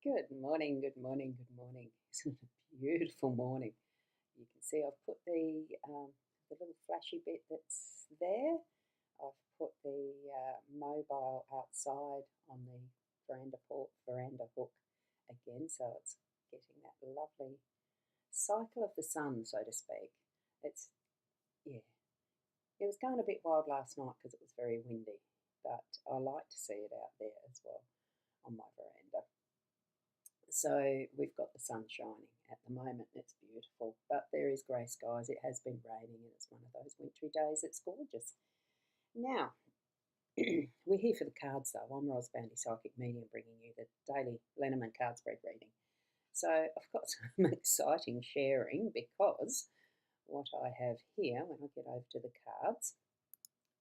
Good morning, good morning, good morning. It's a beautiful morning. You can see I've put the little flashy bit that's there. I've put the mobile outside on the veranda hook again, so it's getting that lovely cycle of the sun, so to speak. It's yeah, it was going a bit wild last night because it was very windy, but I like to see it out there as well on my veranda. So we've got the sun shining at the moment. It's beautiful, but there is grey skies. It has been raining, and it's one of those wintry days. It's gorgeous. Now, we're here for the cards, though. I'm Rosboundy Psychic Medium, bringing you the daily Lenormand card spread reading. So I've got some exciting sharing because what I have here, when I get over to the cards,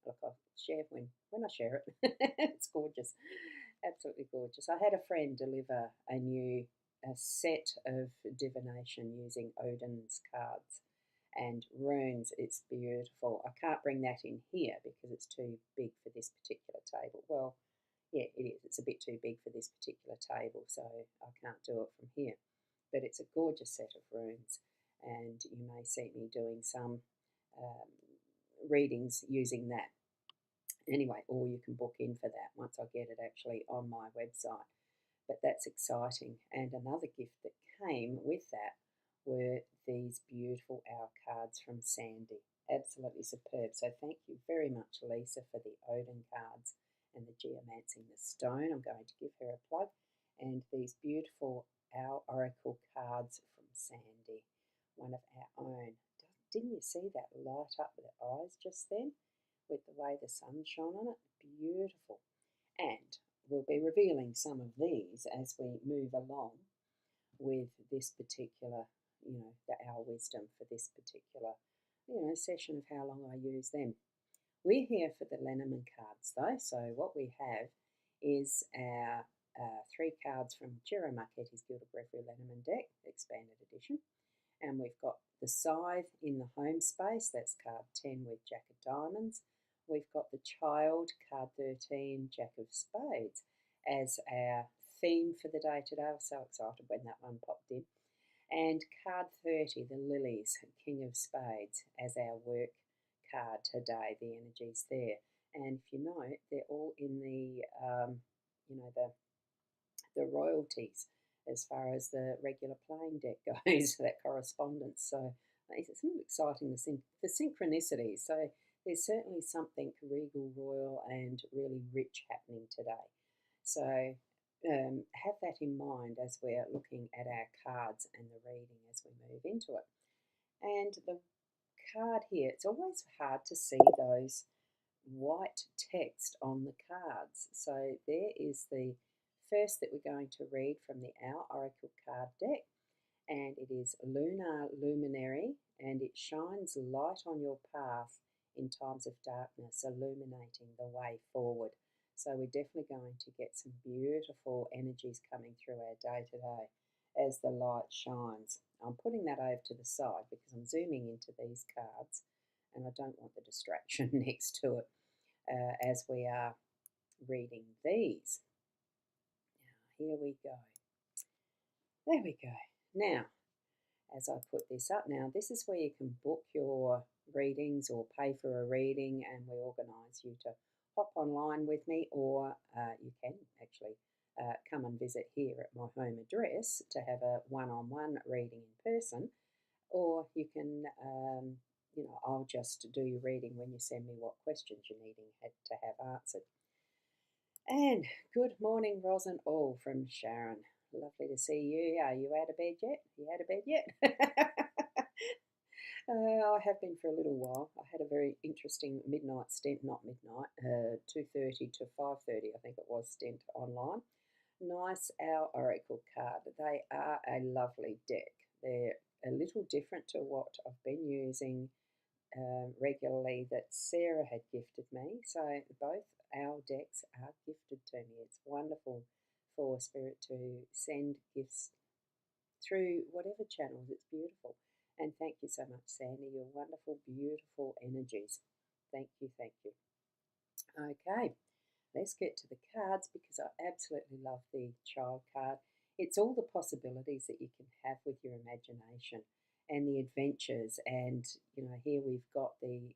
look, I'll share when I share it. It's gorgeous, absolutely gorgeous. I had a friend deliver a set of divination using Odin's cards and runes. It's beautiful. I can't bring that in here because it's too big for this particular table. Well, yeah, it is. It's a bit too big for this particular table, so I can't do it from here. But it's a gorgeous set of runes, and you may see me doing some um, readings using that. Anyway, or you can book in for that once I get it actually on my website. But that's exciting. And another gift that came with that were these beautiful owl cards from Sandy. Absolutely superb. So thank you very much, Lisa, for the Odin cards and the geomancing the stone. I'm going to give her a plug. And these beautiful owl oracle cards from Sandy, one of our own. Didn't you see that light up the eyes just then with the way the sun shone on it? Beautiful. And we'll be revealing some of these as we move along with this particular, the Our Wisdom for this particular, session of how long I use them. We're here for the Lenormand cards though, so what we have is our three cards from Ciro Marchetti's Guild of Reverie Lenormand deck, expanded edition. And we've got the Scythe in the home space, that's card 10 with Jack of Diamonds. We've got the Child, card 13, Jack of Spades, as our theme for the day today. I was so excited when that one popped in. And card 30, the Lilies, King of Spades, as our work card today. The energy's there. And if you note, they're all in the, the royalties as far as the regular playing deck goes, that correspondence. So it's exciting, the synchronicity. So there's certainly something regal, royal, and really rich happening today. So have that in mind as we're looking at our cards and the reading as we move into it. And the card here, it's always hard to see those white text on the cards. So there is the first that we're going to read from the Our Oracle card deck, and it is Lunar Luminary, and it shines light on your path in times of darkness, illuminating the way forward. So we're definitely going to get some beautiful energies coming through our day today as the light shines. I'm putting that over to the side because I'm zooming into these cards and I don't want the distraction next to it as we are reading these. Now, here we go. There we go. Now, as I put this up now, this is where you can book your readings or pay for a reading, and we organise you to hop online with me, or you can actually come and visit here at my home address to have a one-on-one reading in person, or you can, I'll just do your reading when you send me what questions you're needing to have answered. And good morning, Ros and all from Sharon. Lovely to see you. Are you out of bed yet? You out of bed yet? I have been for a little while. I had a very interesting midnight stint, not midnight, 2:30 to 5:30, I think it was, stint online. Nice Our Oracle card. They are a lovely deck. They're a little different to what I've been using regularly that Sarah had gifted me. So both our decks are gifted to me. It's wonderful for Spirit to send gifts through whatever channels. It's beautiful. And thank you so much, Sandy. Your wonderful, beautiful energies. Thank you, thank you. Okay, let's get to the cards because I absolutely love the child card. It's all the possibilities that you can have with your imagination and the adventures. And, here we've got the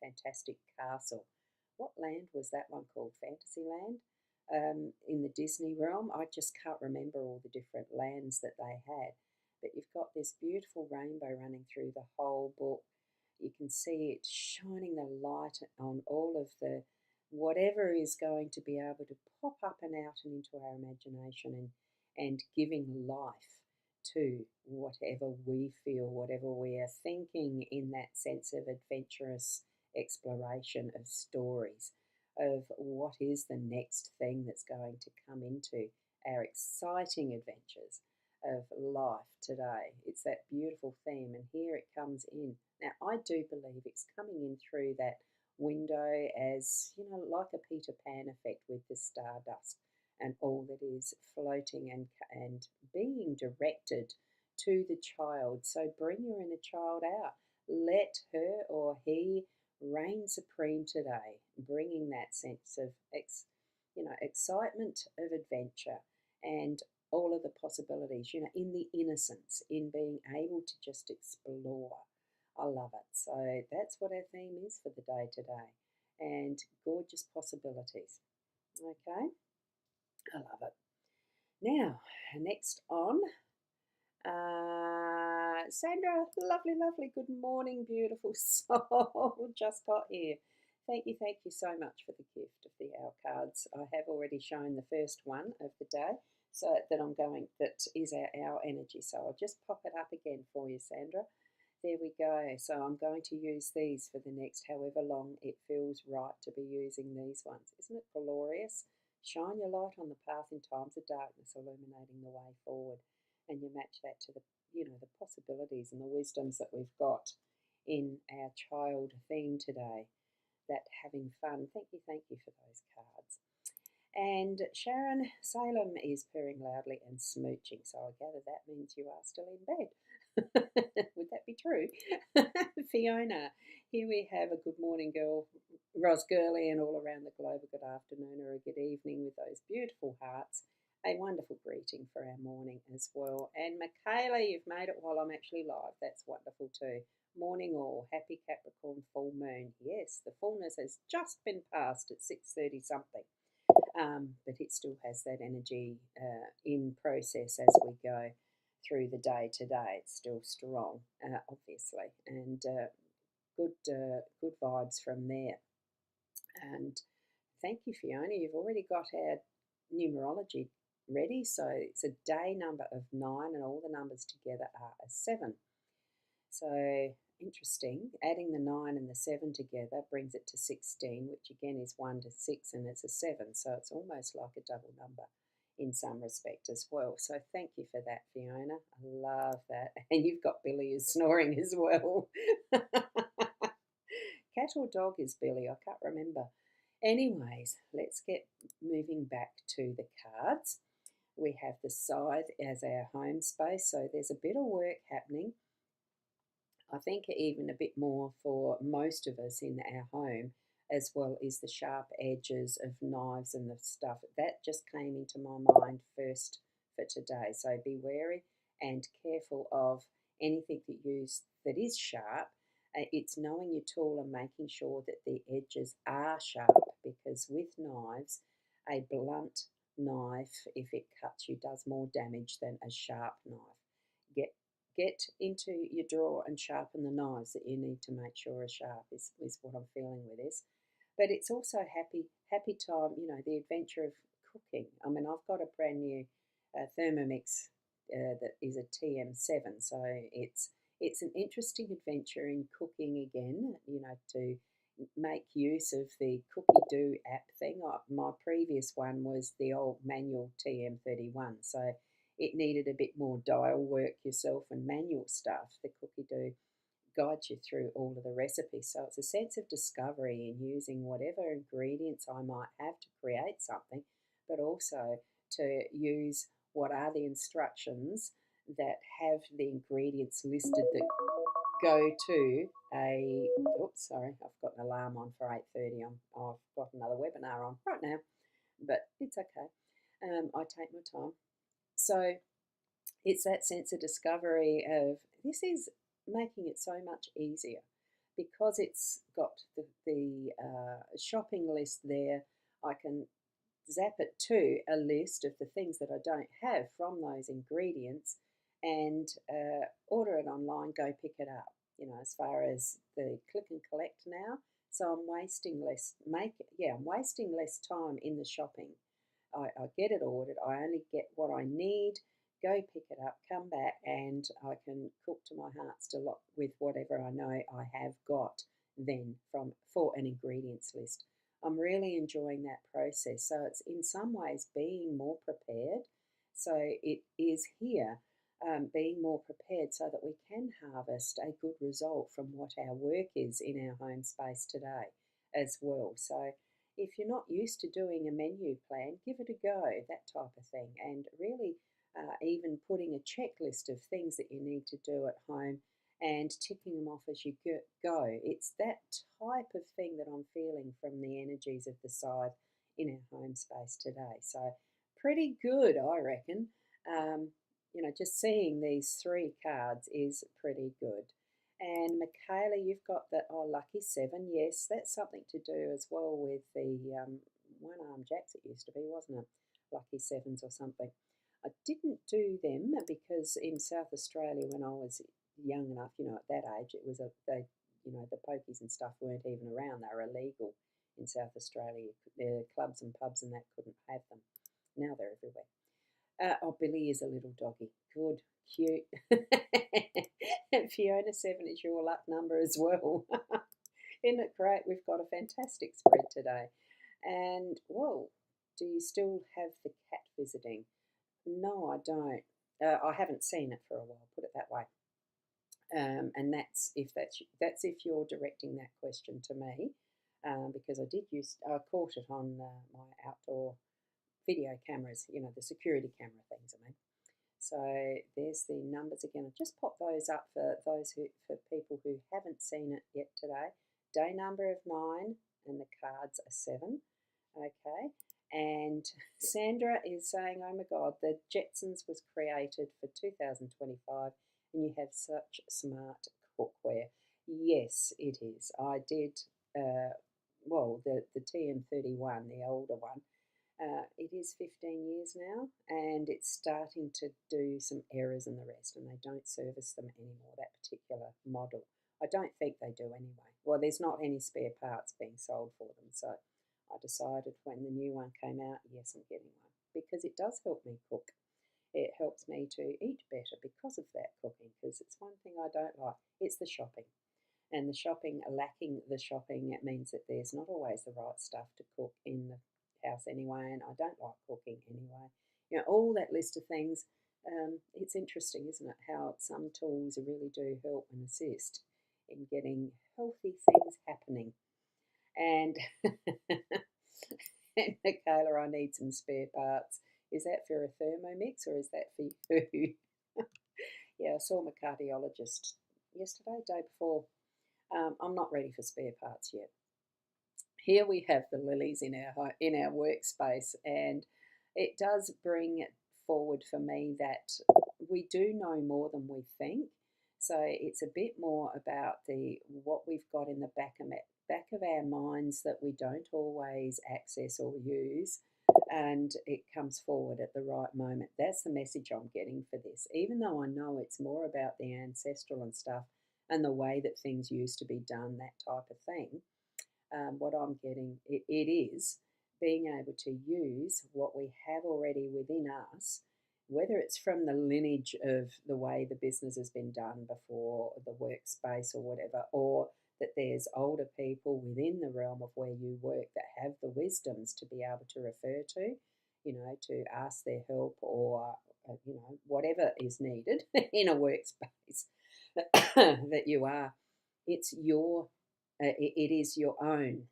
fantastic castle. What land was that one called? Fantasyland? In the Disney realm. I just can't remember all the different lands that they had. But you've got this beautiful rainbow running through the whole book. You can see it shining the light on all of the whatever is going to be able to pop up and out and into our imagination, and giving life to whatever we feel, whatever we are thinking, in that sense of adventurous exploration of stories, of what is the next thing that's going to come into our exciting adventures of life today. It's that beautiful theme, and here it comes in. Now, I do believe it's coming in through that window as, like a Peter Pan effect with the stardust and all that is floating and being directed to the child. So bring your inner child out. Let her or he reign supreme today, bringing that sense of excitement of adventure and all of the possibilities, in the innocence, in being able to just explore. I love it. So that's what our theme is for the day today, and gorgeous possibilities. Okay, I love it. Now, next on, Sandra, lovely, lovely. Good morning, beautiful soul. Just got here. Thank you so much for the gift of the hour cards. I have already shown the first one of the day, so that is our hour energy. So I'll just pop it up again for you, Sandra. There we go. So I'm going to use these for the next however long it feels right to be using these ones. Isn't it glorious? Shine your light on the path in times of darkness, illuminating the way forward. And you match that to the possibilities and the wisdoms that we've got in our child theme today. That having fun. Thank you for those cards. And Sharon Salem is purring loudly and smooching, so I gather that means you are still in bed. Would that be true? Fiona, here we have a good morning, girl, Ros Girly, and all around the globe, a good afternoon or a good evening with those beautiful hearts. A wonderful greeting for our morning as well. And Michaela, you've made it while I'm actually live. That's wonderful too. Morning all. Happy Capricorn full moon. Yes, the fullness has just been passed at 6:30 something. But it still has that energy in process as we go through the day today. It's still strong, obviously, and good vibes from there. And thank you, Fiona. You've already got our numerology ready. So it's a day number of 9, and all the numbers together are a 7. So interesting. Adding the 9 and the 7 together brings it to 16, which again is 1 to 6, and it's a 7. So it's almost like a double number in some respect as well. So thank you for that, Fiona. I love that. And you've got Billy is snoring as well. Cat or dog is Billy? I can't remember. Anyways, let's get moving back to the cards. We have the scythe as our home space, so there's a bit of work happening. I think even a bit more for most of us in our home, as well as the sharp edges of knives and the stuff. That just came into my mind first for today. So be wary and careful of anything that is sharp. It's knowing your tool and making sure that the edges are sharp, because with knives, a blunt knife, if it cuts you, does more damage than a sharp knife. Get into your drawer and sharpen the knives that you need to make sure are sharp is what I'm feeling with this. But it's also happy time, the adventure of cooking. I mean, I've got a brand new Thermomix that is a TM7, so it's an interesting adventure in cooking again, to make use of the Cookie Do app thing. My previous one was the old manual TM31, so it needed a bit more dial work yourself and manual stuff. The Cookie Do guides you through all of the recipes. So it's a sense of discovery in using whatever ingredients I might have to create something, but also to use what are the instructions that have the ingredients listed that go to oops, sorry, I've got an alarm on for 8:30. I've got another webinar on right now, but it's okay. I take my time. So it's that sense of discovery of this is making it so much easier because it's got the shopping list there. I can zap it to a list of the things that I don't have from those ingredients and order it online, go pick it up. As far as the click and collect now, so I'm wasting I'm wasting less time in the shopping. I get it ordered. I only get what I need. Go pick it up, come back, and I can cook to my heart's delight with whatever I know I have got then from for an ingredients list. I'm really enjoying that process. So it's in some ways being more prepared. So it is here, being more prepared so that we can harvest a good result from what our work is in our home space today as well. So if you're not used to doing a menu plan, give it a go, that type of thing, and really even putting a checklist of things that you need to do at home and ticking them off as you go. It's that type of thing that I'm feeling from the energies of the scythe in our home space today. So pretty good, I reckon. Just seeing these three cards is pretty good. And Michaela, you've got the lucky seven. Yes, that's something to do as well with the one-arm jacks. It used to be, wasn't it? Lucky sevens or something. I didn't do them because in South Australia when I was young enough, at that age, it was the pokies and stuff weren't even around. They were illegal in South Australia. The clubs and pubs and that couldn't have them. Now they're everywhere. Billy is a little doggy. Good, cute. And Fiona 7 is your luck number as well. Isn't it great? We've got a fantastic spread today. And, whoa, do you still have the cat visiting? No, I don't. I haven't seen it for a while, put it that way. And that's if you're directing that question to me, because I caught it on my outdoor video cameras, the security camera things, I mean. So there's the numbers again. I'll just pop those up for for people who haven't seen it yet today. Day number of 9 and the cards are 7. Okay. And Sandra is saying, oh my God, the Jetsons was created for 2025 and you have such smart cookware. Yes, it is. I did, the TM31, the older one, it is 15 years now, and it's starting to do some errors and the rest, and they don't service them anymore, that particular model. I don't think they do anyway. Well, there's not any spare parts being sold for them, so I decided when the new one came out, yes, I'm getting one, because it does help me cook. It helps me to eat better because of that cooking, because it's one thing I don't like. It's the shopping. And the shopping, lacking the shopping, it means that there's not always the right stuff to cook in the house anyway, and I don't like cooking anyway. All that list of things, it's interesting, isn't it, how some tools really do help and assist in getting healthy things happening. And, and Michaela, I need some spare parts. Is that for a Thermomix or is that for you? Yeah, I saw my cardiologist yesterday, day before. I'm not ready for spare parts yet. Here we have the lilies in our workspace, and it does bring forward for me that we do know more than we think. So it's a bit more about what we've got in the back of our minds that we don't always access or use, and it comes forward at the right moment. That's the message I'm getting for this, even though I know it's more about the ancestral and stuff and the way that things used to be done, that type of thing. What I'm getting, it is being able to use what we have already within us, whether it's from the lineage of the way the business has been done before, the workspace or whatever, or that there's older people within the realm of where you work that have the wisdoms to be able to refer to, to ask their help or, whatever is needed in a workspace that you are. It's it is your own.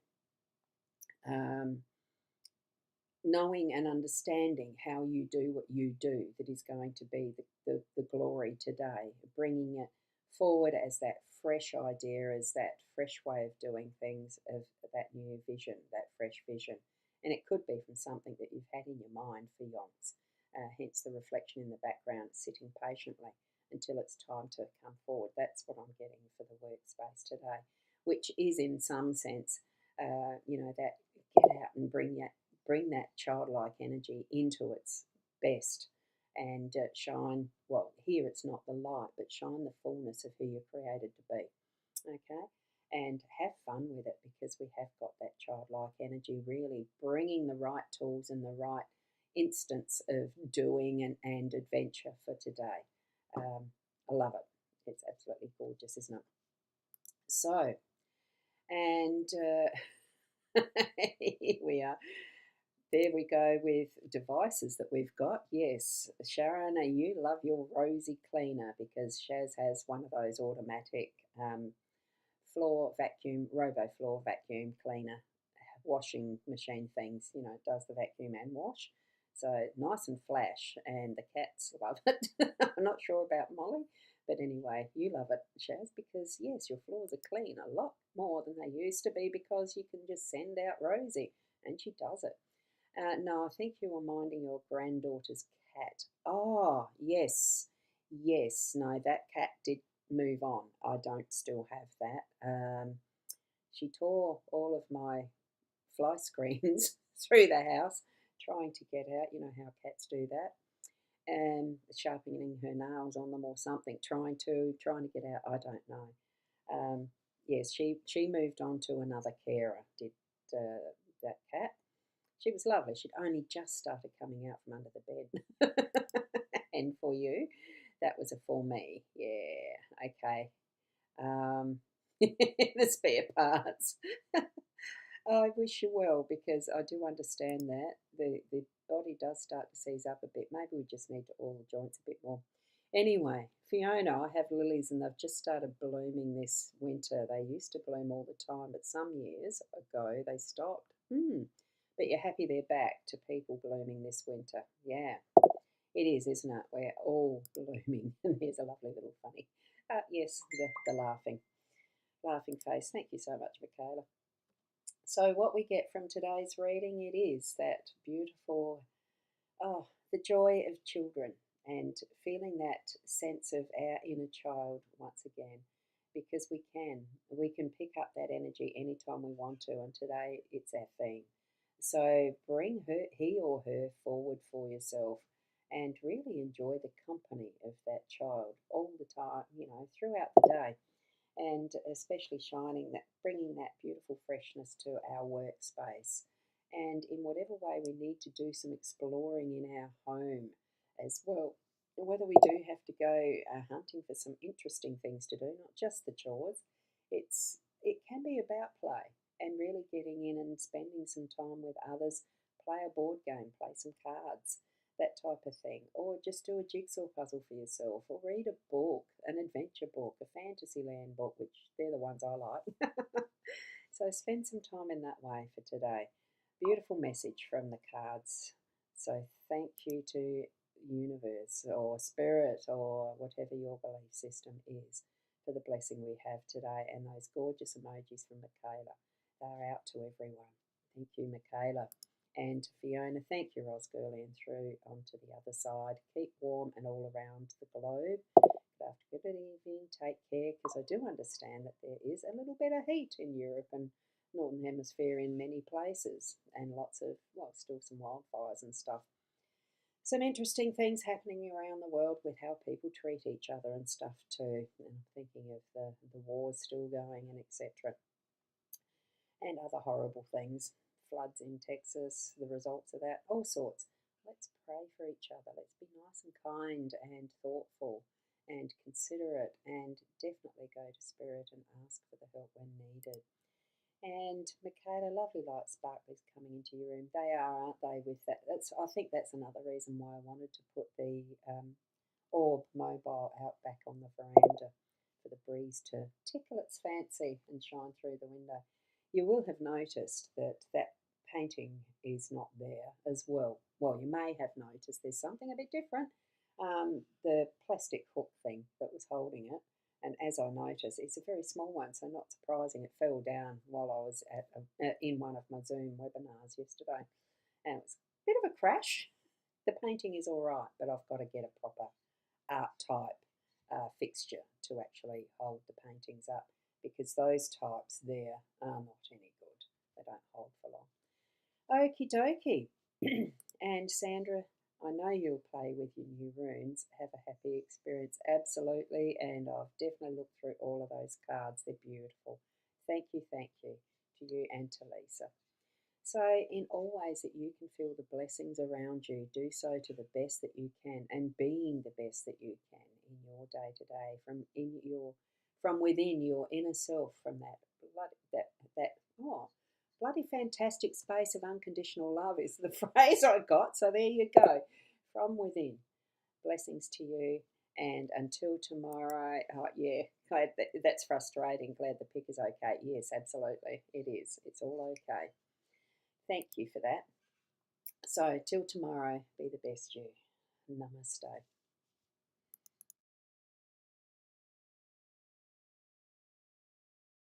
Knowing and understanding how you do what you do that is going to be the glory today, bringing it forward as that fresh idea, as that fresh way of doing things, of that new vision, that fresh vision. And it could be from something that you've had in your mind for yonks. hence the reflection in the background, sitting patiently until it's time to come forward. That's what I'm getting for the workspace today, which is in some sense, that get out and bring that childlike energy into its best and shine. Well, here it's not the light, but shine the fullness of who you're created to be. Okay, and have fun with it because we have got that childlike energy, really bringing the right tools and the right instance of doing and adventure for today. I love it. It's absolutely gorgeous, isn't it? So, and here we are. There we go with devices that we've got. Yes, Sharon, you love your Rosie cleaner because Shaz has one of those automatic floor vacuum, robo floor vacuum cleaner, washing machine things. It does the vacuum and wash. So nice and flash, and the cats love it. I'm not sure about Molly, but anyway, you love it, Shaz, because yes, your floors are clean a lot more than they used to be because you can just send out Rosie, and she does it. No, I think you were minding your granddaughter's cat. Oh, yes. Yes. No, that cat did move on. I don't still have that. She tore all of my fly screens through the house trying to get out. You know how cats do that. And sharpening her nails on them or something, trying to get out. I don't know. Yes, she moved on to another carer, did that cat. She was lovely. She'd only just started coming out from under the bed. And for you, that was a for me. Yeah, okay. The spare parts. I wish you well because I do understand that. The body does start to seize up a bit. Maybe we just need to oil the joints a bit more. Anyway, Fiona, I have lilies and they've just started blooming this winter. They used to bloom all the time, but some years ago they stopped. But you're happy they're back to people blooming this winter. Yeah, it is, isn't it? We're all blooming. And there's a lovely little funny. Yes, the laughing face. Thank you so much, Michaela. So what we get from today's reading, it is that beautiful, the joy of children and feeling that sense of our inner child once again, because we can pick up that energy anytime we want to, and today it's our theme. So bring he or her forward for yourself and really enjoy the company of that child all the time, throughout the day, and especially bringing that beautiful freshness to our workspace. And in whatever way we need to do some exploring in our home as well, whether we do have to go hunting for some interesting things to do, not just the chores, it can be about play and really getting in and spending some time with others, play a board game, play some cards, that type of thing, or just do a jigsaw puzzle for yourself, or read a book, an adventure book, a Fantasyland book, which they're the ones I like. So spend some time in that way for today. Beautiful message from the cards. So thank you to universe or spirit or whatever your belief system is for the blessing we have today, and those gorgeous emojis from Michaela. They're out to everyone. Thank you, Michaela. And Fiona, thank you, Rosgirly, and through onto the other side. Keep warm and all around the globe. Good evening. Take care, because I do understand that there is a little bit of heat in Europe and Northern Hemisphere in many places, and lots of, still some wildfires and stuff. Some interesting things happening around the world with how people treat each other and stuff too. And I'm thinking of the wars still going and etc. And other horrible things. Floods in Texas, the results of that, all sorts. Let's pray for each other. Let's be nice and kind and thoughtful and considerate, and definitely go to Spirit and ask for the help when needed. And Michaela, lovely light sparklers coming into your room. They are, aren't they, with that? I think that's another reason why I wanted to put the Orb mobile out back on the veranda for the breeze to tickle its fancy and shine through the window. You will have noticed that painting is not there as well. Well, you may have noticed there's something a bit different. The plastic hook thing that was holding it, and as I noticed, it's a very small one, so not surprising. It fell down while I was in one of my Zoom webinars yesterday, and it was a bit of a crash. The painting is all right, but I've got to get a proper art type fixture to actually hold the paintings up, because those types there are not any good. They don't hold for long. Okie dokie. And Sandra, I know you'll play with your new runes. Have a happy experience. Absolutely. And I've definitely looked through all of those cards. They're beautiful. Thank you to you and to Lisa. So, in all ways that you can feel the blessings around you, do so to the best that you can, and being the best that you can in your day to day, from within your inner self, from bloody fantastic space of unconditional love is the phrase I got. So there you go, from within. Blessings to you, and until tomorrow. Oh yeah, glad that's frustrating. Glad the pick is okay. Yes, absolutely, it is. It's all okay. Thank you for that. So, till tomorrow, be the best you. Namaste.